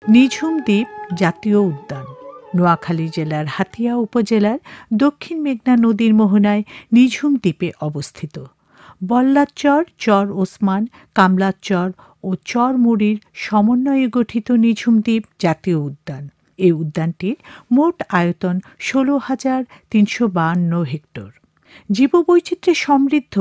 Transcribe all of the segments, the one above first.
নিঝুম দ্বীপ জাতীয় উদ্যান নোয়াখালী জেলার হাতিয়া উপজেলার দক্ষিণ মেঘনা নদীর মোহনায় নিঝুম দ্বীপে অবস্থিত। বল্লাচর, চর ওসমান, কামলাচর ও চর মুড়ির সমন্বয়ে গঠিত নিঝুম দ্বীপ জাতীয় উদ্যান। এই উদ্যানটির মোট আয়তন 16,352 হেক্টর। জীববৈচিত্র্যে সমৃদ্ধ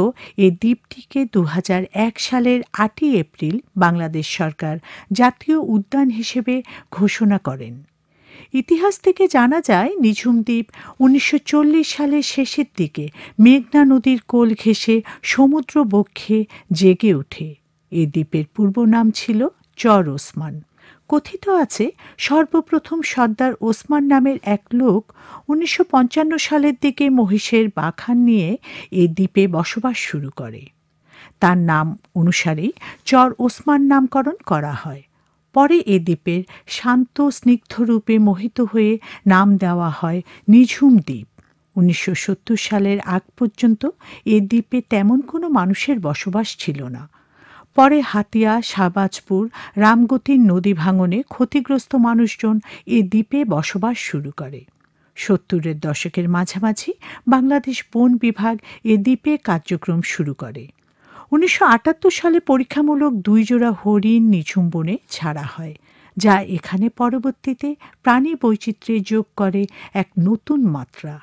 এই দ্বীপটিকে 2001 সালের 8 এপ্রিল বাংলাদেশ সরকার জাতীয় উদ্যান হিসেবে ঘোষণা করেন। ইতিহাস থেকে জানা যায়, নিঝুম দ্বীপ 1940 সালের শেষের দিকে মেঘনা নদীর কোল ঘেঁষে সমুদ্র বক্ষে জেগে ওঠে। এই দ্বীপের পূর্ব নাম ছিল চর ওসমান। কথিত আছে, সর্বপ্রথম সর্দার ওসমান নামের এক লোক 1955 সালের দিকে মহিষের বাখান নিয়ে এই দ্বীপে বসবাস শুরু করে। তার নাম অনুসারেই চর ওসমান নামকরণ করা হয়। পরে এ দ্বীপের শান্ত স্নিগ্ধ রূপে মোহিত হয়ে নাম দেওয়া হয় নিঝুম দ্বীপ। 1970 সালের আগ পর্যন্ত এ দ্বীপে তেমন কোনো মানুষের বসবাস ছিল না। পরে হাতিয়া, শাহবাজপুর, রামগতির নদী ভাঙনে ক্ষতিগ্রস্ত মানুষজন এ দ্বীপে বসবাস শুরু করে। 70-এর দশকের মাঝামাঝি বাংলাদেশ বন বিভাগ এ দ্বীপে কার্যক্রম শুরু করে। 1978 সালে পরীক্ষামূলক 2 জোড়া হরিণ নিঝুম বনে ছাড়া হয়, যা এখানে পরবর্তীতে প্রাণী বৈচিত্র্যে যোগ করে এক নতুন মাত্রা।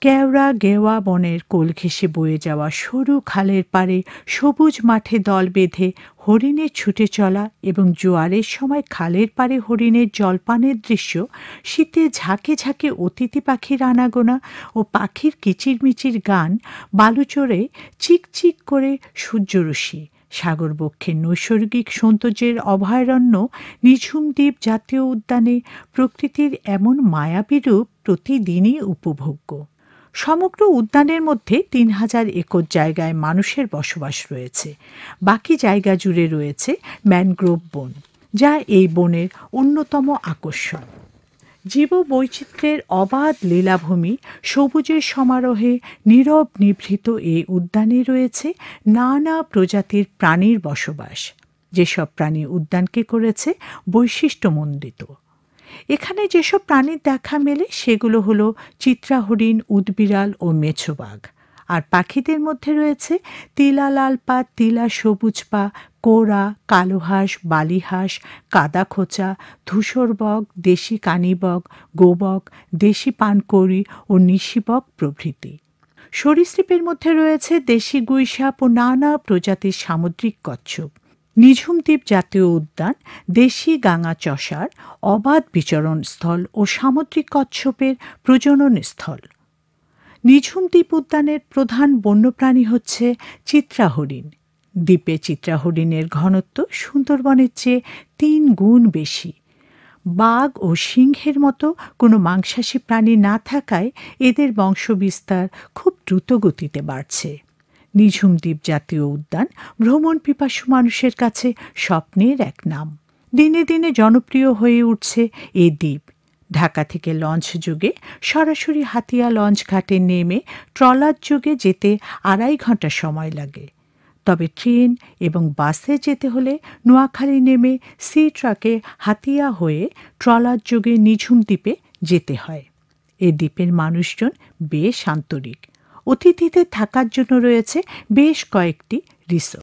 কেওড়া গেওয়া বনের কোল ঘেঁষে বয়ে যাওয়া সরু খালের পাড়ে সবুজ মাঠে দল বেঁধে হরিণের ছুটে চলা এবং জোয়ারের সময় খালের পাড়ে হরিণের জলপানের দৃশ্য, শীতে ঝাঁকে ঝাঁকে অতিথি পাখির আনাগোনা ও পাখির কিচিরমিচির গান, বালুচরে চিকচিক করে সূর্যরশ্মি, সাগরবক্ষের নৈসর্গিক সৌন্দর্যের অভয়ারণ্য নিঝুম দ্বীপ জাতীয় উদ্যানে প্রকৃতির এমন মায়াবী রূপ প্রতিদিনই উপভোগ্য। সমগ্র উদ্যানের মধ্যে 3000 একর জায়গায় মানুষের বসবাস রয়েছে। বাকি জায়গা জুড়ে রয়েছে ম্যানগ্রোভ বন, যা এই বনের অন্যতম আকর্ষণ। জীববৈচিত্র্যের অবাধ লীলাভূমি, সবুজের সমারোহে নীরব নিভৃত এই উদ্যানে রয়েছে নানা প্রজাতির প্রাণীর বসবাস, যেসব প্রাণী উদ্যানকে করেছে বৈশিষ্ট্যমণ্ডিত। এখানে যেসব প্রাণীর দেখা মেলে সেগুলো হলো চিত্রা হরিণ, উদবিড়াল ও মেছোবাঘ। আর পাখিদের মধ্যে রয়েছে তিলা লাল পা, তিলা সবুজ পা, কোরা, কালো হাঁস, বালিহাঁস, কাদাখোঁচা, ধূসরবক, দেশি কানিবক, গোবক, দেশি পানকৌড়ি ও নিশিবক প্রভৃতি। সরীসৃপের মধ্যে রয়েছে দেশি গুইসাপ ও নানা প্রজাতির সামুদ্রিক কচ্ছপ। নিঝুম দ্বীপ জাতীয় উদ্যান দেশি গাঙা চষার অবাধ বিচরণ স্থল ও সামুদ্রিক কচ্ছপের প্রজনন স্থল। নিঝুম দ্বীপ উদ্যানের প্রধান বন্যপ্রাণী হচ্ছে চিত্রা হরিণ। দ্বীপে চিত্রা হরিণের ঘনত্ব সুন্দরবনের চেয়ে 3 গুণ বেশি। বাঘ ও সিংহের মতো কোনো মাংসাশী প্রাণী না থাকায় এদের বংশবিস্তার খুব দ্রুত গতিতে বাড়ছে। নিঝুম দ্বীপ জাতীয় উদ্যান ভ্রমণ পিপাসু মানুষের কাছে স্বপ্নের এক নাম। দিনে দিনে জনপ্রিয় হয়ে উঠছে এই দ্বীপ। ঢাকা থেকে লঞ্চ যোগে সরাসরি হাতিয়া লঞ্চ ঘাটে নেমে ট্রলার যোগে যেতে 2.5 ঘন্টা সময় লাগে। তবে ট্রেন এবং বাসে যেতে হলে নোয়াখালী নেমে সি ট্রাকে হাতিয়া হয়ে ট্রলার যোগে নিঝুম দ্বীপে যেতে হয়। এ দ্বীপের মানুষজন বেশ আন্তরিক। অতিথিদের থাকার জন্য রয়েছে বেশ কয়েকটি রিসোর্ট।